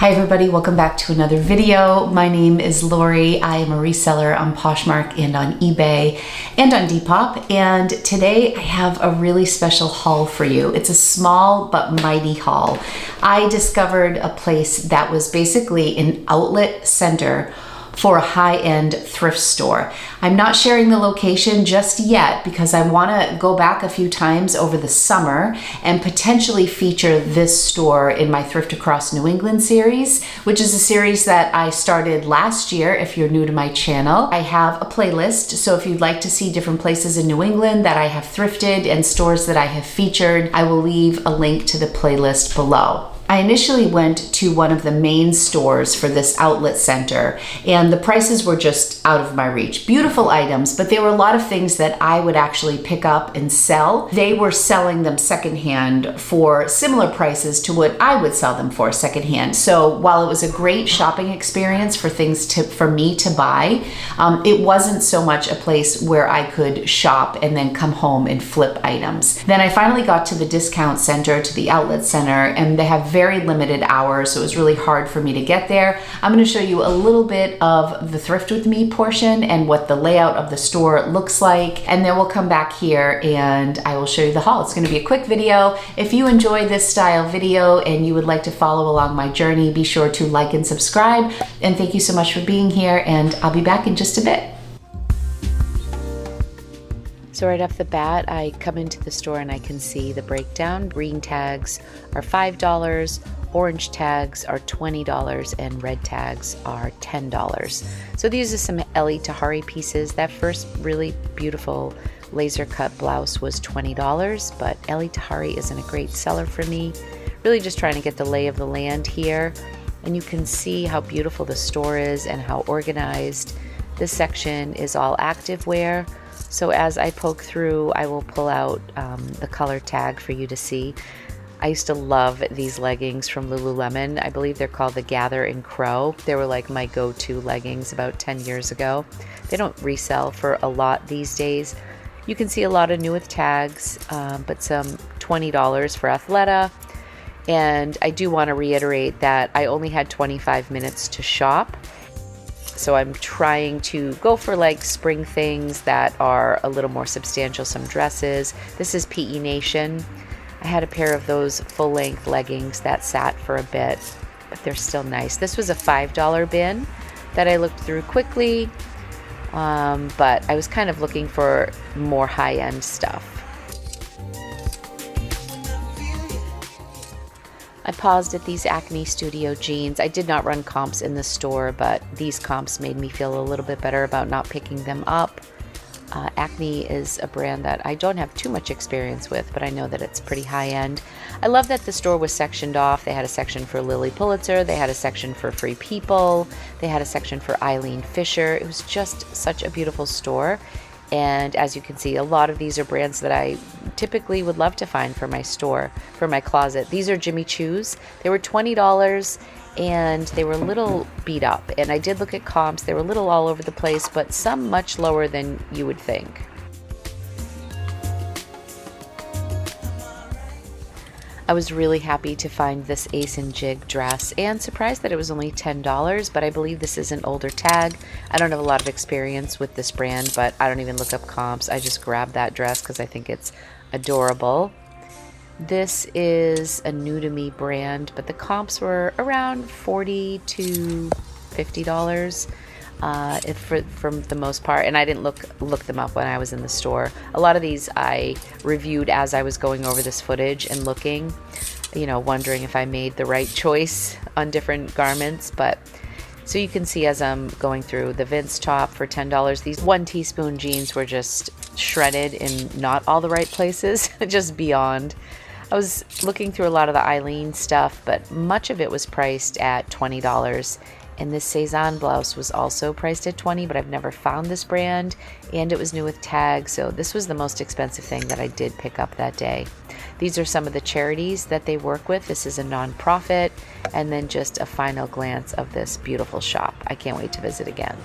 Hi everybody, welcome back to another video. My name is Lori. I am a reseller on Poshmark and on eBay and on Depop. And today I have a really special haul for you. It's a small but mighty haul. I discovered a place that was basically an outlet center for a high-end thrift store. I'm not sharing the location just yet because I want to go back a few times over the summer and potentially feature this store in my Thrift Across New England series, which is a series that I started last year if you're new to my channel. I have a playlist, so if you'd like to see different places in New England that I have thrifted and stores that I have featured, I will leave a link to the playlist below. I initially went to one of the main stores for this outlet center, and the prices were just out of my reach. Beautiful items, but there were a lot of things that I would actually pick up and sell. They were selling them secondhand for similar prices to what I would sell them for secondhand. So while it was a great shopping experience for things for me to buy, it wasn't so much a place where I could shop and then come home and flip items. Then I finally got to the discount center, to the outlet center, and they have very limited hours, so it was really hard for me to get there. I'm going to show you a little bit of the Thrift With Me portion and what the layout of the store looks like, and then we'll come back here and I will show you the haul. It's going to be a quick video. If you enjoy this style video and you would like to follow along my journey, be sure to like and subscribe, and thank you so much for being here, and I'll be back in just a bit. So right off the bat, I come into the store and I can see the breakdown. Green tags are $5, orange tags are $20, and red tags are $10. So these are some Ellie Tahari pieces. That first really beautiful laser cut blouse was $20, but Ellie Tahari isn't a great seller for me. Really just trying to get the lay of the land here. And you can see how beautiful the store is and how organized. This section is all activewear. So as I poke through, I will pull out the color tag for you to see. I used to love these leggings from Lululemon. I believe they're called the Gather and Crow. They were like my go-to leggings about 10 years ago. They don't resell for a lot these days. You can see a lot of new with tags, but some $20 for Athleta. And I do want to reiterate that I only had 25 minutes to shop. So I'm trying to go for like spring things that are a little more substantial, some dresses. This is PE Nation. I had a pair of those full-length leggings that sat for a bit, but they're still nice. This was a $5 bin that I looked through quickly, but I was kind of looking for more high-end stuff. I paused at these Acne Studio jeans. I did not run comps in the store, but these comps made me feel a little bit better about not picking them up. Acne is a brand that I don't have too much experience with, but I know that it's pretty high-end. I love that the store was sectioned off. They had a section for Lily Pulitzer. They had a section for Free People. They had a section for Eileen Fisher. It was just such a beautiful store. And as you can see, a lot of these are brands that I typically would love to find for my store, for my closet. These are Jimmy Choo's. They were $20 and they were a little beat up. And I did look at comps. They were a little all over the place, but some much lower than you would think. I was really happy to find this Ace and Jig dress and surprised that it was only $10, but I believe this is an older tag. I don't have a lot of experience with this brand, but I don't even look up comps. I just grabbed that dress because I think it's adorable. This is a new to me brand, but the comps were around $40 to $50. From the most part, and I didn't look them up when I was in the store. A lot of these I reviewed as I was going over this footage and looking, you know, wondering if I made the right choice on different garments. But so you can see as I'm going through, the Vince top for $10. These 1 teaspoon jeans were just shredded in not all the right places, just beyond. I was looking through a lot of the Eileen stuff, but much of it was priced at $20. And this Cezanne blouse was also priced at $20, but I've never found this brand, and it was new with tags, so this was the most expensive thing that I did pick up that day. These are some of the charities that they work with. This is a nonprofit, and then just a final glance of this beautiful shop. I can't wait to visit again.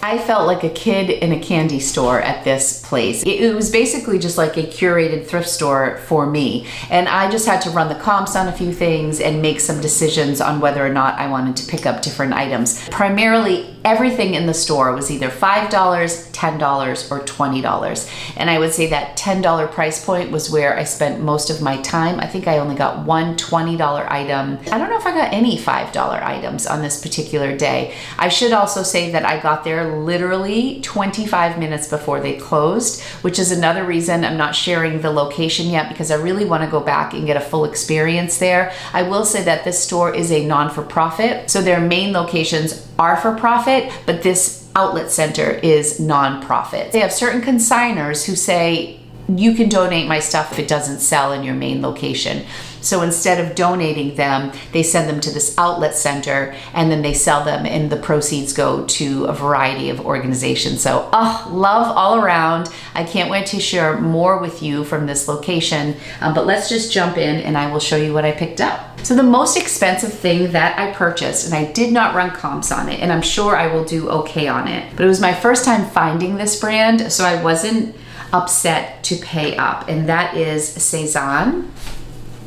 I felt like a kid in a candy store at this place. It was basically just like a curated thrift store for me. And I just had to run the comps on a few things and make some decisions on whether or not I wanted to pick up different items. Primarily, everything in the store was either $5, $10, or $20. And I would say that $10 price point was where I spent most of my time. I think I only got one $20 item. I don't know if I got any $5 items on this particular day. I should also say that I got there literally 25 minutes before they closed, which is another reason I'm not sharing the location yet, because I really want to go back and get a full experience there. I will say that this store is a non-for-profit, so their main locations are for profit, but this outlet center is non-profit. They have certain consigners who say, you can donate my stuff if it doesn't sell in your main location. So instead of donating them, they send them to this outlet center and then they sell them, and the proceeds go to a variety of organizations. So, love all around. I can't wait to share more with you from this location, but let's just jump in and I will show you what I picked up. So the most expensive thing that I purchased, and I did not run comps on it, and I'm sure I will do okay on it, but it was my first time finding this brand, so I wasn't upset to pay up, and that is Cezanne.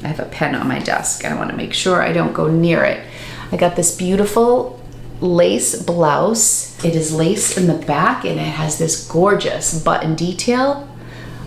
I have a pen on my desk. I want to make sure I don't go near it. I got this beautiful lace blouse. It is lace in the back and it has this gorgeous button detail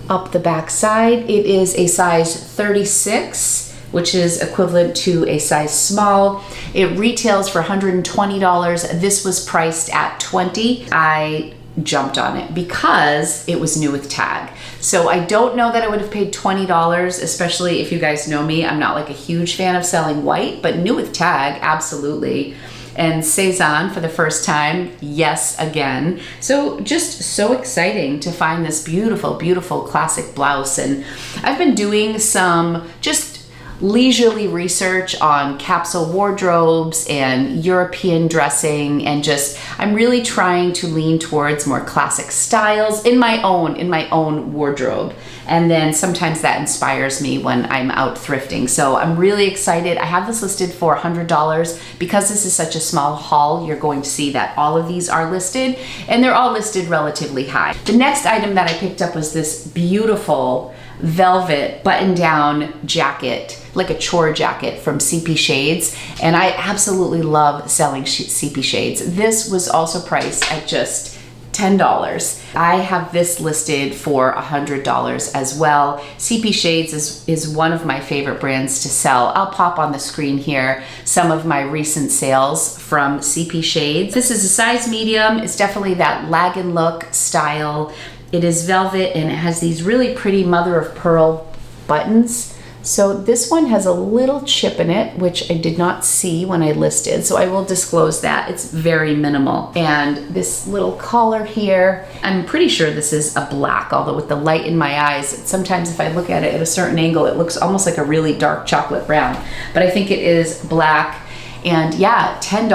up the back side. It is a size 36, which is equivalent to a size small. It retails for $120. This was priced at $20. I jumped on it because it was new with tag. So I don't know that I would have paid $20, especially if you guys know me. I'm not like a huge fan of selling white, but new with tag, absolutely. And Cezanne for the first time, yes, again. So just so exciting to find this beautiful, beautiful classic blouse. And I've been doing some just leisurely research on capsule wardrobes and European dressing, and just I'm really trying to lean towards more classic styles in my own wardrobe. And then sometimes that inspires me when I'm out thrifting. So I'm really excited. I have this listed for $100. Because this is such a small haul, you're going to see that all of these are listed, and they're all listed relatively high. The next item that I picked up was this beautiful velvet button-down jacket, like a chore jacket from CP Shades, and I absolutely love selling CP Shades. This was also priced at just $10. I have this listed for $100 as well. CP Shades is one of my favorite brands to sell. I'll pop on the screen here some of my recent sales from CP Shades. This is a size medium. It's definitely that lag and look style. It is velvet and it has these really pretty mother of pearl buttons. So this one has a little chip in it, which I did not see when I listed, so I will disclose that. It's very minimal. And this little collar here, I'm pretty sure this is a black, although with the light in my eyes, sometimes if I look at it at a certain angle, it looks almost like a really dark chocolate brown. But I think it is black. And yeah, $10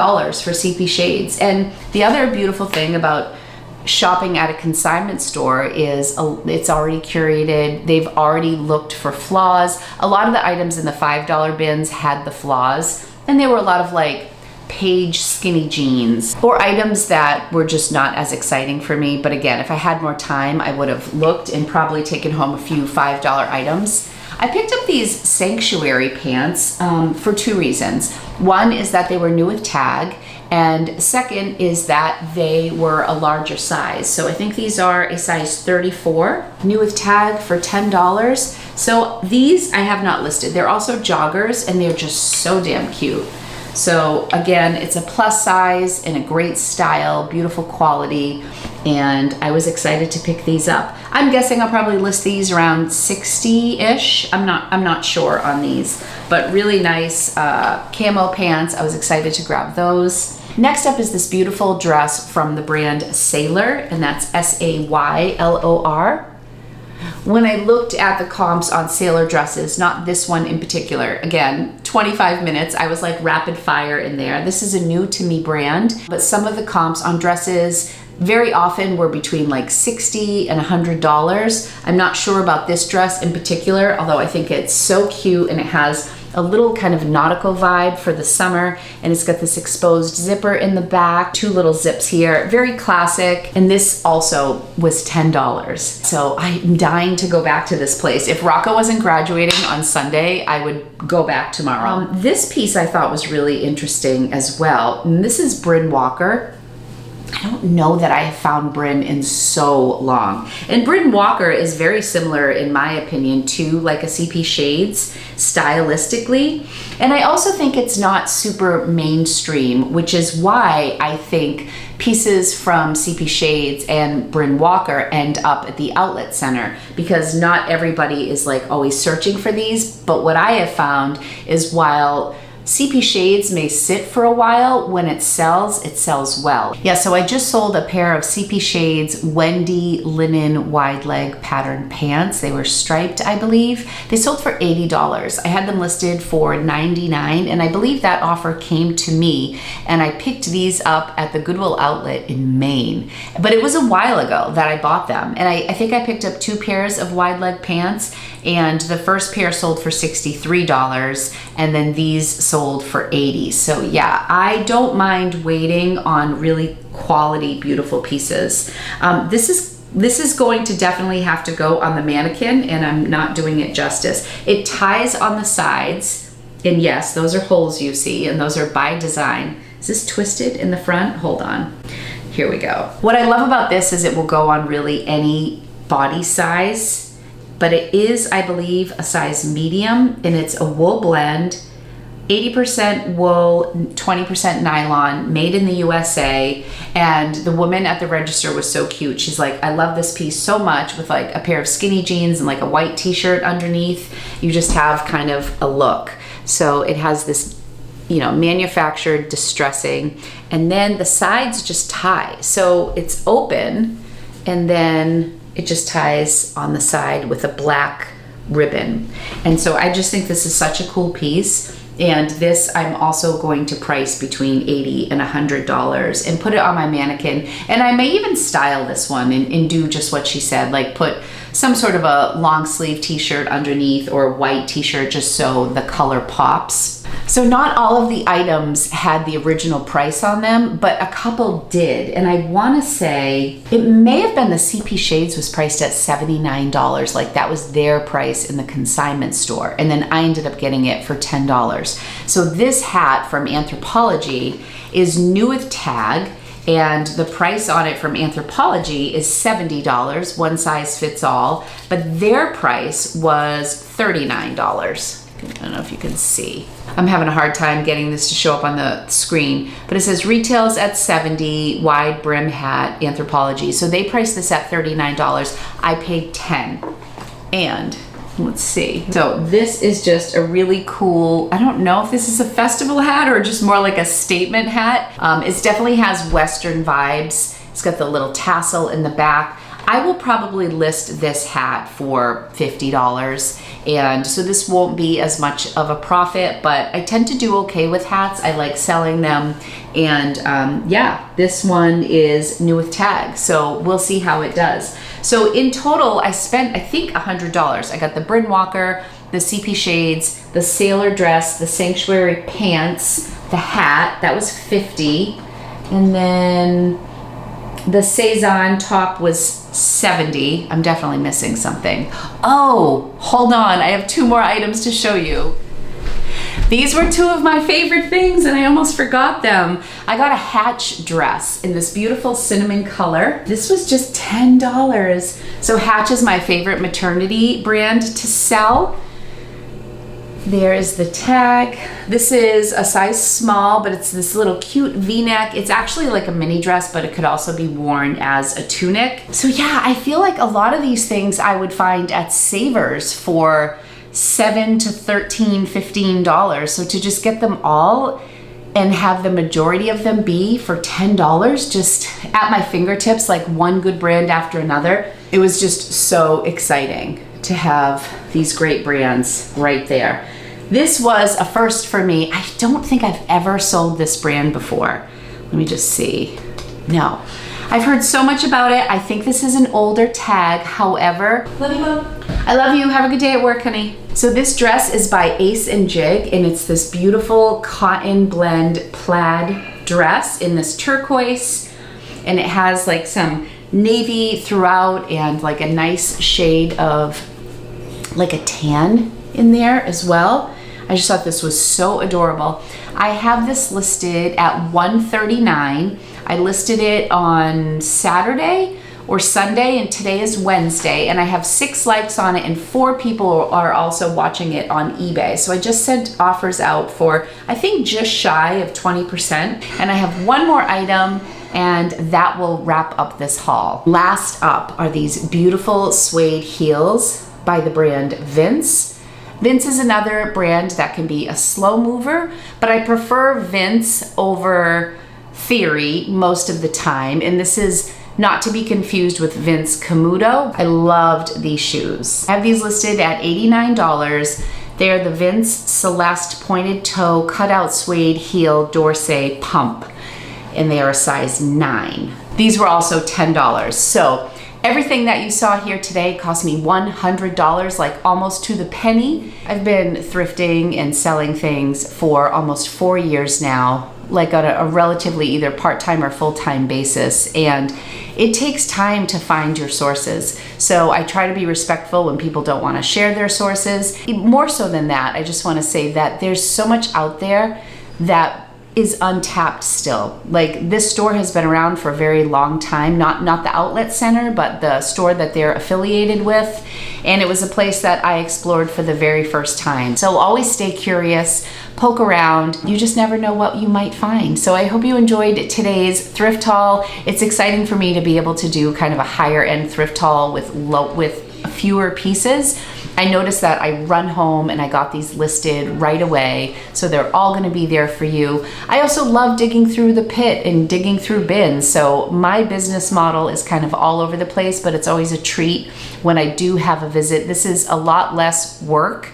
for CP Shades. And the other beautiful thing about shopping at a consignment store is it's already curated. They've already looked for flaws. A lot of the items in the $5 bins had the flaws, and there were a lot of like page skinny jeans or items that were just not as exciting for me. But again, if I had more time, I would have looked and probably taken home a few $5 items. I picked up these sanctuary pants for two reasons. One is that they were new with tag, and second is that they were a larger size. So I think these are a size 34, new with tag for $10. So these I have not listed. They're also joggers and they're just so damn cute. So again, it's a plus size and a great style, beautiful quality, and I was excited to pick these up. I'm guessing I'll probably list these around 60-ish. I'm not sure on these, but really nice camo pants. I was excited to grab those. Next up is this beautiful dress from the brand Sailor, and that's S-A-Y-L-O-R. When I looked at the comps on Sailor dresses, not this one in particular, again, 25 minutes, I was like rapid fire in there. This is a new to me brand, but some of the comps on dresses very often were between like $60 and $100. I'm not sure about this dress in particular, although I think it's so cute and it has a little kind of nautical vibe for the summer, and it's got this exposed zipper in the back, 2 little zips here, very classic. And this also was $10. So I'm dying to go back to this place. If Rocco wasn't graduating on Sunday, I would go back tomorrow. This piece I thought was really interesting as well. And this is Bryn Walker. I don't know that I have found Bryn in so long. And Bryn Walker is very similar, in my opinion, to like a CP Shades stylistically. And I also think it's not super mainstream, which is why I think pieces from CP Shades and Bryn Walker end up at the outlet center, because not everybody is like always searching for these. But what I have found is while CP Shades may sit for a while, when it sells well. Yeah, so I just sold a pair of CP Shades Wendy linen wide leg pattern pants. They were striped, I believe. They sold for $80. I had them listed for $99, and I believe that offer came to me, and I picked these up at the Goodwill outlet in Maine. But it was a while ago that I bought them, and I think I picked up 2 pairs of wide leg pants, and the first pair sold for $63, and then these sold for $80. So yeah, I don't mind waiting on really quality, beautiful pieces. This is going to definitely have to go on the mannequin, and I'm not doing it justice. It ties on the sides, and yes, those are holes you see, and those are by design. Is this twisted in the front? Hold on. Here we go. What I love about this is it will go on really any body size, but it is, I believe, a size medium, and it's a wool blend, 80% wool, 20% nylon, made in the USA. And the woman at the register was so cute. She's like, I love this piece so much, with like a pair of skinny jeans and like a white t-shirt underneath. You just have kind of a look. So it has this, you know, manufactured distressing, and then the sides just tie. So it's open, and then it just ties on the side with a black ribbon. And so I just think this is such a cool piece. And this I'm also going to price between $80 and $100 and put it on my mannequin. And I may even style this one and do just what she said, like put some sort of a long sleeve t-shirt underneath, or a white t-shirt, just so the color pops. So not all of the items had the original price on them, but a couple did. And I want to say it may have been the CP Shades was priced at $79. Like that was their price in the consignment store. And then I ended up getting it for $10. So this hat from Anthropologie is new with tag, and the price on it from Anthropologie is $70, one size fits all, but their price was $39. I don't know if you can see. I'm having a hard time getting this to show up on the screen, but it says retails at $70, wide brim hat, Anthropologie. So they priced this at $39. I paid $10. And let's see. So this is just a really cool, I don't know if this is a festival hat or just more like a statement hat. It definitely has Western vibes. It's got the little tassel in the back. I will probably list this hat for $50, and so this won't be as much of a profit, but I tend to do okay with hats. I like selling them, and yeah, this one is new with tag, so we'll see how it does. So in total, I spent, I think, $100. I got the Bryn Walker, the CP Shades, the sailor dress, the sanctuary pants, the hat, that was $50, and then the Cezanne top was $70. I'm definitely missing something. Oh, hold on. I have 2 more items to show you. These were 2 of my favorite things, and I almost forgot them. I got a Hatch dress in this beautiful cinnamon color. This was just $10. So Hatch is my favorite maternity brand to sell. There is the tag. This is a size small, but it's this little cute V-neck. It's actually like a mini dress, but it could also be worn as a tunic. So yeah, I feel like a lot of these things I would find at Savers for $7 to $13, $15. So to just get them all and have the majority of them be for $10 just at my fingertips, like one good brand after another, it was just so exciting to have these great brands right there. This was a first for me. I don't think I've ever sold this brand before. Let me just see. No, I've heard so much about it. I think this is an older tag. However, love you, Mom. I love you. Have a good day at work, honey. So this dress is by Ace and Jig, and it's this beautiful cotton blend plaid dress in this turquoise, and it has like some navy throughout and like a nice shade of like a tan in there as well. I just thought this was so adorable. I have this listed at $139. I listed it on Saturday or Sunday, and today is Wednesday, and I have 6 likes on it, and 4 people are also watching it on eBay. So I just sent offers out for, I think, just shy of 20%, and I have one more item, and that will wrap up this haul. Last up are these beautiful suede heels by the brand Vince. Vince is another brand that can be a slow mover, but I prefer Vince over Theory most of the time, and this is not to be confused with Vince Camuto. I loved these shoes. I have these listed at $89. They're the Vince Celeste pointed toe cutout suede heel Dorsey pump, and they are a size 9. These were also $10. So everything that you saw here today cost me $100, like almost to the penny. I've been thrifting and selling things for almost 4 years now, like on a relatively either part-time or full-time basis, and it takes time to find your sources. So I try to be respectful when people don't want to share their sources. More so than that, I just want to say that there's so much out there that is untapped still. Like, this store has been around for a very long time, not the outlet center, but the store that they're affiliated with, and it was a place that I explored for the very first time. So always stay curious, poke around, you just never know what you might find. So I hope you enjoyed today's thrift haul. It's exciting for me to be able to do kind of a higher end thrift haul with fewer pieces. I noticed that I run home and I got these listed right away, so they're all gonna be there for you. I also love digging through the pit and digging through bins, so my business model is kind of all over the place, but it's always a treat when I do have a visit. This is a lot less work,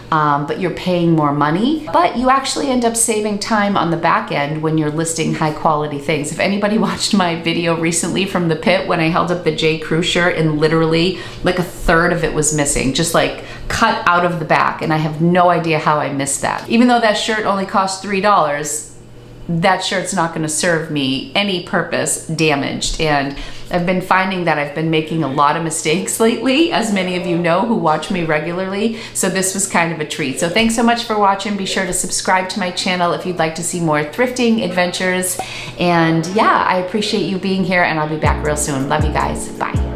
but you're paying more money, but you actually end up saving time on the back end when you're listing high quality things. If anybody watched my video recently from the pit when I held up the J. Crew shirt and literally like a third of it was missing, just like cut out of the back, and I have no idea how I missed that. Even though that shirt only cost $3, that shirt's not gonna serve me any purpose damaged. And I've been finding that I've been making a lot of mistakes lately, as many of you know who watch me regularly. So this was kind of a treat. So thanks so much for watching. Be sure to subscribe to my channel if you'd like to see more thrifting adventures. And yeah, I appreciate you being here, and I'll be back real soon. Love you guys. Bye.